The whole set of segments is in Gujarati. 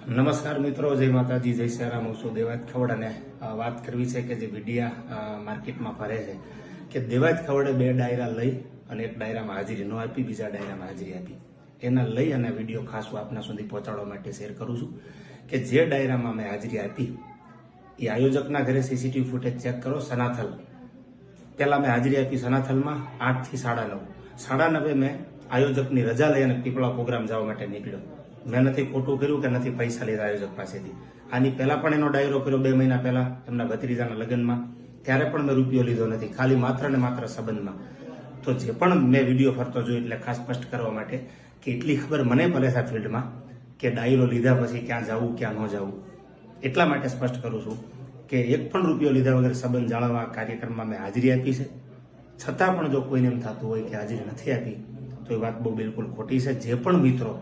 નમસ્કાર મિત્રો, જય માતાજી, જય સિયારામ. હું છું દેવાજ ખવડ અને વાત કરવી છે કે જે વિડિયા માર્કેટમાં ફરે છે કે દેવાજ ખવડે 2 ડાયરા લઈ અને એક ડાયરામાં હાજરી ન આપી, બીજા ડાયરામાં હાજરી આપી. એના લઈ અને વિડીયો ખાસ આપના સુધી પહોંચાડવા માટે શેર કરું છું કે જે ડાયરામાં મેં હાજરી આપી એ આયોજકના ઘરે સીસીટીવી ફૂટેજ ચેક કરો. સનાથલ પહેલા મેં હાજરી આપી સનાથલમાં 8 થી 9:30. 9:30 મેં આયોજકની રજા લઈ અને પીપળા પ્રોગ્રામ જવા માટે નીકળ્યો. મેં નથી ખોટું કર્યું કે નથી પૈસા લીધા આયોજક પાસેથી. આની પહેલા પણ એનો ડાયરો કર્યો 2 મહિના પહેલા એમના ભત્રીજાના લગ્નમાં, ત્યારે પણ મેં રૂપિયો લીધો નથી, ખાલી માત્ર ને માત્ર સંબંધમાં. તો જે પણ મેં વિડીયો ફરતો જોયો એટલે ખાસ સ્પષ્ટ કરવા માટે કે એટલી ખબર મને પડે છે ફિલ્ડમાં કે ડાયરો લીધા પછી ક્યાં જવું ક્યાં ન જવું. એટલા માટે સ્પષ્ટ કરું છું કે એક પણ રૂપિયો લીધા વગર સંબંધ જાળવવા કાર્યક્રમમાં મેં હાજરી આપી છે. છતાં પણ જો કોઈને એમ થતું હોય કે હાજરી નથી આપી તો એ વાત બહુ બિલકુલ ખોટી છે. જે પણ મિત્રો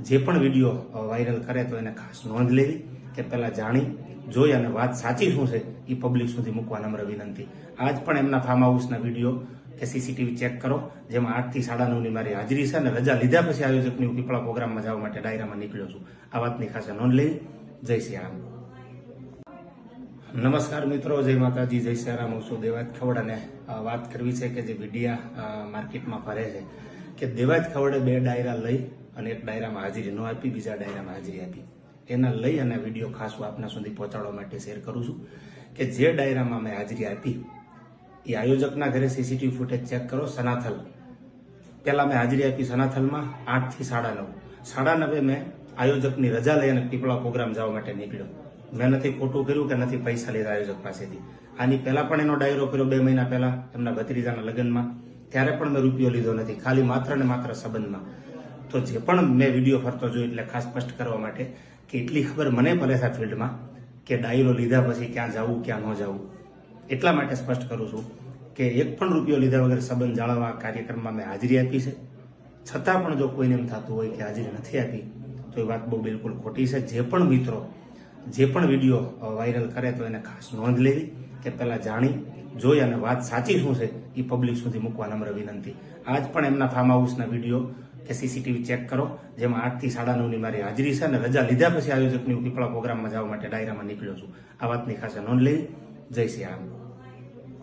જે પણ વિડીયો વાયરલ કરે તો એને ખાસ નોંધ લેવી કે પહેલા જાણી જોઈ અને વાત સાચી શું છે એ પબ્લિક સુધી મૂકવા નમ્ર વિનંતી. આજ પણ એમના ફાર્મ હાઉસના વિડીયો કે સીસીટીવી ચેક કરો, જેમાં 8 થી 9:30ની મારી હાજરી છે અને રજા લીધા પછી આયોજકની હું પીપળા પ્રોગ્રામમાં જવા માટે ડાયરામાં નીકળ્યો છું. આ વાતની ખાસ નોંધ લેવી. જય સિયારામ. નમસ્કાર મિત્રો, જય માતાજી, જય સિયારામ. હું છું દેવાજ ખવડ અને વાત કરવી છે કે જે વિડિયા માર્કેટમાં ફરે છે કે દેવાજ ખવડે 2 ડાયરા લઈ અને એક ડાયરામાં હાજરી ન આપી, બીજા ડાયરામાં હાજરી આપી. એના લઈ અને વિડીયો ખાસ આપના સુધી પહોંચાડવા માટે શેર કરું છું કે જે ડાયરામાં મેં હાજરી આપી એ આયોજકના ઘરે સીસીટીવી ફૂટેજ ચેક કરો. સનાથલ પહેલા મેં હાજરી આપી સનાથલમાં 8 થી 9:30. 9:30 મેં આયોજકની રજા લઈ અને પીપળા પ્રોગ્રામ જવા માટે નીકળ્યો. મેં નથી ખોટું કર્યું કે નથી પૈસા લીધા આયોજક પાસેથી. આની પહેલા પણ એનો ડાયરો કર્યો 2 મહિના પહેલા એમના ભત્રીજાના લગ્નમાં, ત્યારે પણ મેં રૂપિયો લીધો નથી, ખાલી માત્ર ને માત્ર સંબંધમાં. તો જે પણ મેં વિડીયો ફરતો જોયો એટલે ખાસ સ્પષ્ટ કરવા માટે કે એટલી ખબર મને પડે છે ફિલ્ડમાં કે ડાયરો લીધા પછી ક્યાં જવું ક્યાં ન જવું. એટલા માટે સ્પષ્ટ કરું છું કે એક પણ રૂપિયો લીધા વગર સંબંધ જાળવવા કાર્યક્રમમાં મેં હાજરી આપી છે. છતાં પણ જો કોઈને એમ થતું હોય કે હાજરી નથી આપી તો એ વાત બહુ બિલકુલ ખોટી છે. જે પણ મિત્રો જે પણ વિડીયો વાયરલ કરે તો એને ખાસ નોંધ લેવી કે પહેલા જાણી જોઈ અને વાત સાચી શું છે એ પબ્લિક સુધી મૂકવા નમ્ર વિનંતી. આજ પણ એમના ફાર્મ હાઉસના વિડીયો કે સીસીટીવી ચેક કરો, જેમાં 8 થી 9:30ની મારી હાજરી છે અને રજા લીધા પછી આયોજકની હું પીપળા પ્રોગ્રામમાં જવા માટે ડાયરામાં નીકળ્યો છું. આ વાતની ખાસ નોંધ લેવી. જય સિયારામ.